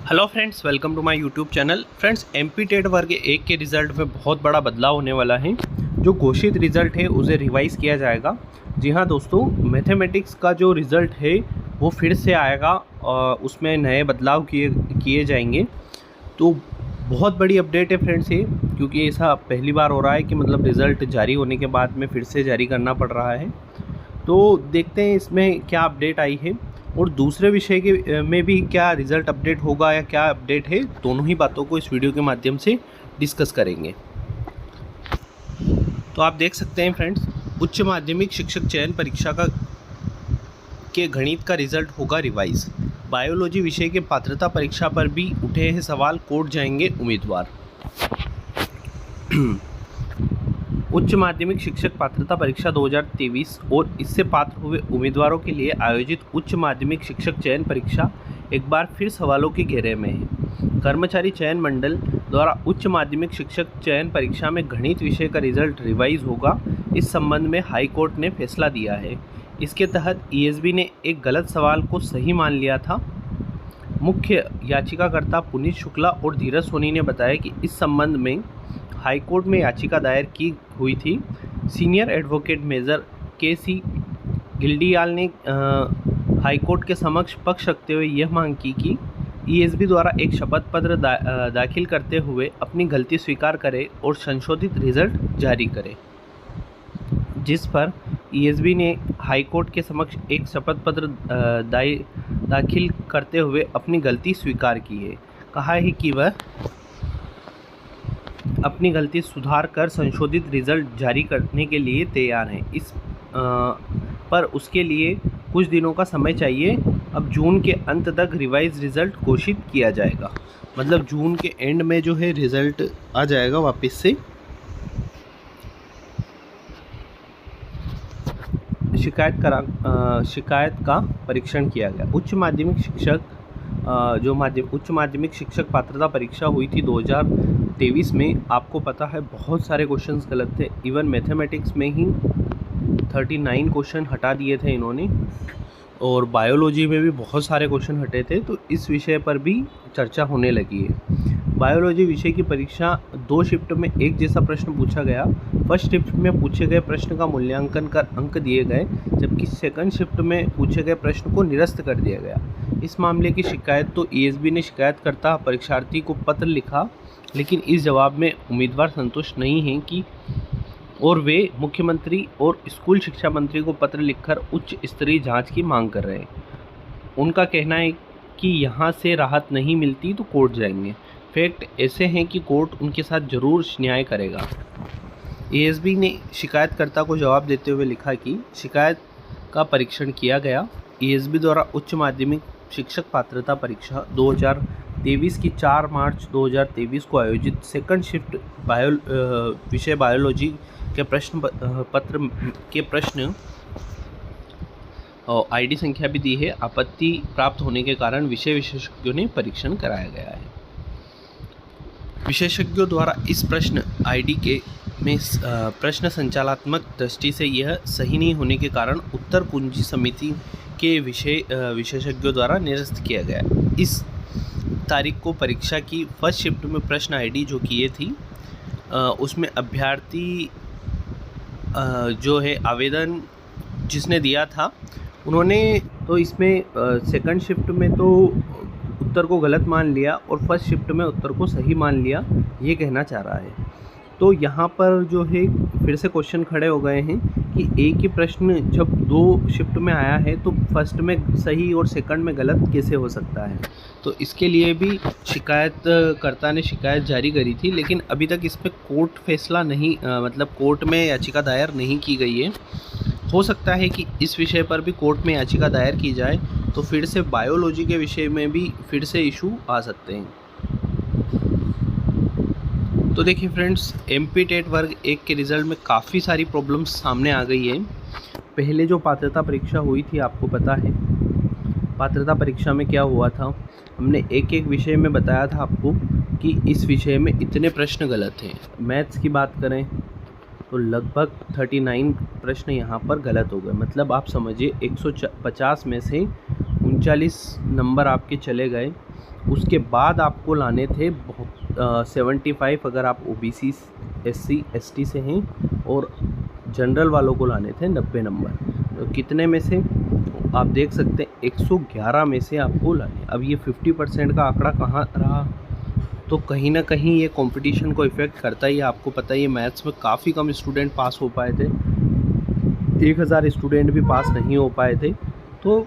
Hello friends, welcome to my YouTube channel. Friends, MP TET वर्ग 1 के result में बहुत बड़ा बदलाव होने वाला है। जो घोषित रिज़ल्ट है उसे रिवाइज़ किया जाएगा। जी हाँ दोस्तों, मैथमेटिक्स का जो रिज़ल्ट है वो फिर से आएगा और उसमें नए बदलाव किए जाएंगे। तो बहुत बड़ी अपडेट है फ्रेंड्स ये, क्योंकि ऐसा पहली बार हो रहा है कि मतलब रिज़ल्ट जारी होने के बाद में फिर से जारी करना पड़ रहा है। तो देखते हैं इसमें क्या अपडेट आई है और दूसरे विषय के में भी क्या रिज़ल्ट अपडेट होगा या क्या अपडेट है, दोनों ही बातों को इस वीडियो के माध्यम से डिस्कस करेंगे। तो आप देख सकते हैं फ्रेंड्स, उच्च माध्यमिक शिक्षक चयन परीक्षा के गणित का रिज़ल्ट होगा रिवाइज। बायोलॉजी विषय के पात्रता परीक्षा पर भी उठे हैं सवाल, कोर्ट जाएंगे उम्मीदवार। उच्च माध्यमिक शिक्षक पात्रता परीक्षा 2023 और इससे पात्र हुए उम्मीदवारों के लिए आयोजित उच्च माध्यमिक शिक्षक चयन परीक्षा एक बार फिर सवालों के घेरे में है। कर्मचारी चयन मंडल द्वारा उच्च माध्यमिक शिक्षक चयन परीक्षा में गणित विषय का रिजल्ट रिवाइज होगा। इस संबंध में हाई कोर्ट ने फैसला दिया है। इसके तहत ईएसबी ने एक गलत सवाल को सही मान लिया था। मुख्य याचिकाकर्ता पुनीत शुक्ला और धीरज सोनी ने बताया कि इस संबंध में हाईकोर्ट में याचिका दायर की हुई थी। Senior advocate major K C. Gildiyal ने हाईकोर्ट के समक्ष पक्ष रखते हुए यह मांग की कि ईएसबी द्वारा एक शपथ पत्र दाखिल करते हुए अपनी गलती स्वीकार करे और संशोधित रिजल्ट जारी करे, जिस पर ईएसबी ने हाईकोर्ट के समक्ष एक शपथ पत्र दाखिल करते हुए अपनी गलती स्वीकार की है। कहा है कि वह अपनी गलती सुधार कर संशोधित रिजल्ट जारी करने के लिए तैयार हैं। पर उसके लिए कुछ दिनों का समय चाहिए। अब जून के अंत तक रिवाइज रिज़ल्ट घोषित किया जाएगा। मतलब जून के एंड में जो है रिज़ल्ट आ जाएगा वापस से। शिकायत का परीक्षण किया गया। उच्च माध्यमिक शिक्षक पात्रता परीक्षा हुई थी 2023 में। आपको पता है बहुत सारे क्वेश्चंस गलत थे। इवन मैथमेटिक्स में ही 39 क्वेश्चन हटा दिए थे इन्होंने, और बायोलॉजी में भी बहुत सारे क्वेश्चन हटे थे। तो इस विषय पर भी चर्चा होने लगी है। बायोलॉजी विषय की परीक्षा 2 शिफ्ट में एक जैसा प्रश्न पूछा गया। फर्स्ट शिफ्ट में पूछे गए प्रश्न का मूल्यांकन कर अंक दिए गए, जबकि सेकंड शिफ्ट में पूछे गए प्रश्न को निरस्त कर दिया गया। इस मामले की शिकायत तो ईएसबी ने शिकायतकर्ता परीक्षार्थी को पत्र लिखा, लेकिन इस जवाब में उम्मीदवार संतुष्ट नहीं हैं कि और वे मुख्यमंत्री और स्कूल शिक्षा मंत्री को पत्र लिखकर उच्च स्तरीय जांच की मांग कर रहे हैं। उनका कहना है कि यहाँ से राहत नहीं मिलती तो कोर्ट जाएंगे। फैक्ट ऐसे हैं कि कोर्ट उनके साथ जरूर न्याय करेगा। ईएसबी ने शिकायतकर्ता को जवाब देते हुए लिखा कि शिकायत का परीक्षण किया गया। ईएसबी द्वारा उच्च माध्यमिक शिक्षक पात्रता परीक्षा 2023 की 4 मार्च 2023 को आयोजित सेकंड शिफ्ट विषय बायोलॉजी के प्रश्न पत्र के प्रश्न और आईडी संख्या भी दी है। आपत्ति प्राप्त होने के कारण विषय विशेषज्ञों ने परीक्षण कराया गया है। विशेषज्ञों द्वारा इस प्रश्न आईडी के में प्रश्न संचालनात्मक दृष्टि से यह सही नहीं होने के कारण उत्तर कुंजी समिति के विशेषज्ञों द्वारा निरस्त किया गया। इस तारीख को परीक्षा की फर्स्ट शिफ्ट में प्रश्न आईडी जो किए थी उसमें अभ्यर्थी जो है आवेदन जिसने दिया था उन्होंने तो इसमें सेकंड शिफ्ट में तो उत्तर को गलत मान लिया और फर्स्ट शिफ्ट में उत्तर को सही मान लिया, ये कहना चाह रहा है। तो यहाँ पर जो है फिर से क्वेश्चन खड़े हो गए हैं कि एक ही प्रश्न जब 2 शिफ्ट में आया है तो फर्स्ट में सही और सेकंड में गलत कैसे हो सकता है। तो इसके लिए भी शिकायतकर्ता ने शिकायत जारी करी थी, लेकिन अभी तक इस पर कोर्ट फैसला नहीं मतलब कोर्ट में याचिका दायर नहीं की गई है। हो सकता है कि इस विषय पर भी कोर्ट में याचिका दायर की जाए तो फिर से बायोलॉजी के विषय में भी फिर से इशू आ सकते हैं। तो देखिए फ्रेंड्स, एमपी टेट वर्ग 1 के रिज़ल्ट में काफ़ी सारी प्रॉब्लम्स सामने आ गई है। पहले जो पात्रता परीक्षा हुई थी, आपको पता है पात्रता परीक्षा में क्या हुआ था। हमने एक एक विषय में बताया था आपको कि इस विषय में इतने प्रश्न गलत हैं। मैथ्स की बात करें तो लगभग 39 प्रश्न यहाँ पर गलत हो गए। मतलब आप समझिए 150 में से 39 नंबर आपके चले गए। उसके बाद आपको लाने थे 75 अगर आप OBC SC ST से हैं, और जनरल वालों को लाने थे 90 नंबर। तो कितने में से आप देख सकते हैं 111 में से आपको लाने। अब ये 50% का आंकड़ा कहाँ रहा, तो कहीं ना कहीं ये कंपटीशन को इफ़ेक्ट करता ही है। आपको पता ही है मैथ्स में काफ़ी कम स्टूडेंट पास हो पाए थे, 1000 स्टूडेंट भी पास नहीं हो पाए थे। तो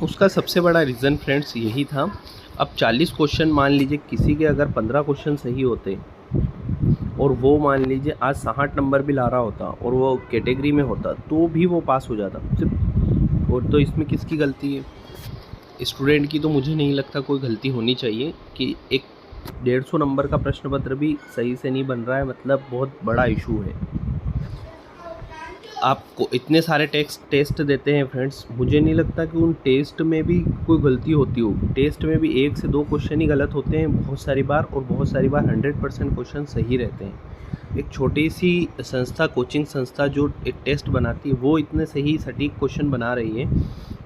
उसका सबसे बड़ा रीज़न फ्रेंड्स यही था। अब 40 क्वेश्चन मान लीजिए किसी के अगर 15 क्वेश्चन सही होते और वो मान लीजिए आज 60 नंबर भी ला रहा होता और वो कैटेगरी में होता तो भी वो पास हो जाता सिर्फ। और तो इसमें किसकी गलती है? स्टूडेंट की तो मुझे नहीं लगता कोई गलती होनी चाहिए कि एक 150 नंबर का प्रश्न पत्र भी सही से नहीं बन रहा है, मतलब बहुत बड़ा इशू है। आपको इतने सारे टेस्ट देते हैं फ्रेंड्स, मुझे नहीं लगता कि उन टेस्ट में भी कोई गलती होती होगी। टेस्ट में भी 1 से 2 क्वेश्चन ही गलत होते हैं बहुत सारी बार, और बहुत सारी बार 100% क्वेश्चन सही रहते हैं। एक छोटी सी संस्था, कोचिंग संस्था जो एक टेस्ट बनाती है, वो इतने सही सटीक क्वेश्चन बना रही है,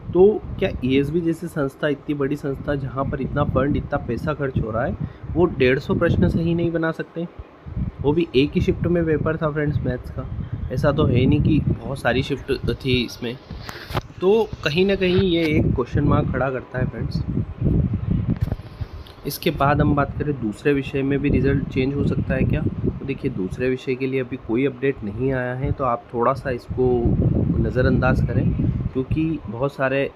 तो क्या ESB जैसी संस्था, इतनी बड़ी संस्था जहाँ पर इतना फंड, इतना पैसा खर्च हो रहा है, वो 150 प्रश्न सही नहीं बना सकते? वो भी एक ही शिफ्ट में पेपर था फ्रेंड्स मैथ्स का, ऐसा तो है नहीं कि बहुत सारी शिफ्ट थी इसमें। तो कहीं ना कहीं ये एक क्वेश्चन मार्क खड़ा करता है फ्रेंड्स। इसके बाद हम बात करें दूसरे विषय में भी रिज़ल्ट चेंज हो सकता है क्या? तो देखिए दूसरे विषय के लिए अभी कोई अपडेट नहीं आया है, तो आप थोड़ा सा इसको नज़रअंदाज करें, क्योंकि बहुत सारे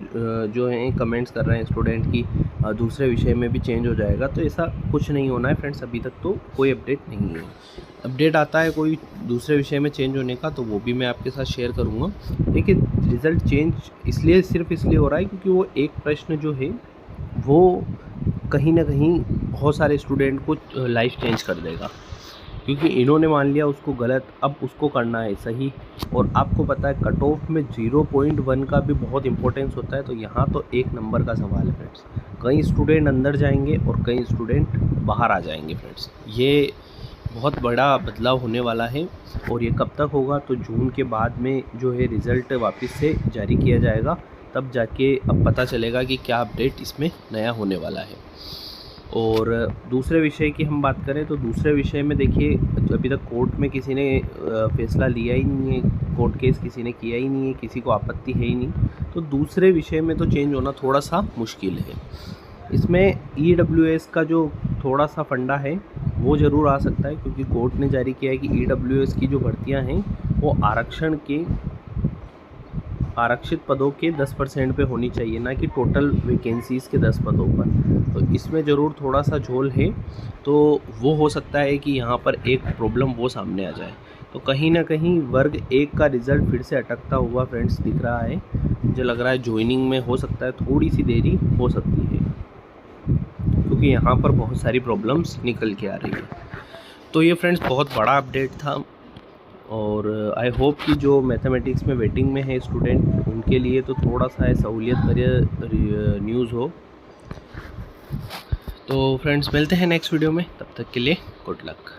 जो हैं कमेंट्स कर रहे हैं स्टूडेंट की दूसरे विषय में भी चेंज हो जाएगा। तो ऐसा कुछ नहीं होना है फ्रेंड्स, अभी तक तो कोई अपडेट नहीं है। अपडेट आता है कोई दूसरे विषय में चेंज होने का तो वो भी मैं आपके साथ शेयर करूँगा। देखिए रिज़ल्ट चेंज सिर्फ इसलिए हो रहा है क्योंकि वो एक प्रश्न जो है वो कहीं ना कहीं बहुत सारे स्टूडेंट को लाइफ चेंज कर देगा, क्योंकि इन्होंने मान लिया उसको गलत, अब उसको करना है सही। और आपको पता है कट ऑफ में 0.1 का भी बहुत इंपॉर्टेंस होता है। तो यहाँ तो 1 नंबर का सवाल है फ्रेंड्स, कई स्टूडेंट अंदर जाएंगे और कई स्टूडेंट बाहर आ जाएंगे फ्रेंड्स। ये बहुत बड़ा बदलाव होने वाला है, और ये कब तक होगा? तो जून के बाद में जो है रिज़ल्ट वापस से जारी किया जाएगा, तब जाके अब पता चलेगा कि क्या अपडेट इसमें नया होने वाला है। और दूसरे विषय की हम बात करें तो दूसरे विषय में देखिए अभी तक कोर्ट में किसी ने फैसला लिया ही नहीं है, कोर्ट केस किसी ने किया ही नहीं है, किसी को आपत्ति है ही नहीं। तो दूसरे विषय में तो चेंज होना थोड़ा सा मुश्किल है। इसमें EWS का जो थोड़ा सा फंडा है वो ज़रूर आ सकता है, क्योंकि कोर्ट ने जारी किया है कि EWS की जो भर्तियां हैं वो आरक्षित पदों के 10% पे होनी चाहिए, ना कि टोटल वैकेंसीज़ के 10 पदों पर। तो इसमें ज़रूर थोड़ा सा झोल है, तो वो हो सकता है कि यहाँ पर एक प्रॉब्लम वो सामने आ जाए। तो कहीं ना कहीं वर्ग 1 का रिज़ल्ट फिर से अटकता हुआ फ्रेंड्स दिख रहा है। मुझे लग रहा है ज्वाइनिंग में हो सकता है थोड़ी सी देरी हो सकती है, क्योंकि यहाँ पर बहुत सारी प्रॉब्लम्स निकल के आ रही है। तो ये फ्रेंड्स बहुत बड़ा अपडेट था, और आई होप कि जो मैथमेटिक्स में वेटिंग में है स्टूडेंट उनके लिए तो थोड़ा सा सहूलियत भरी न्यूज़ हो। तो फ्रेंड्स मिलते हैं नेक्स्ट वीडियो में, तब तक के लिए गुड लक।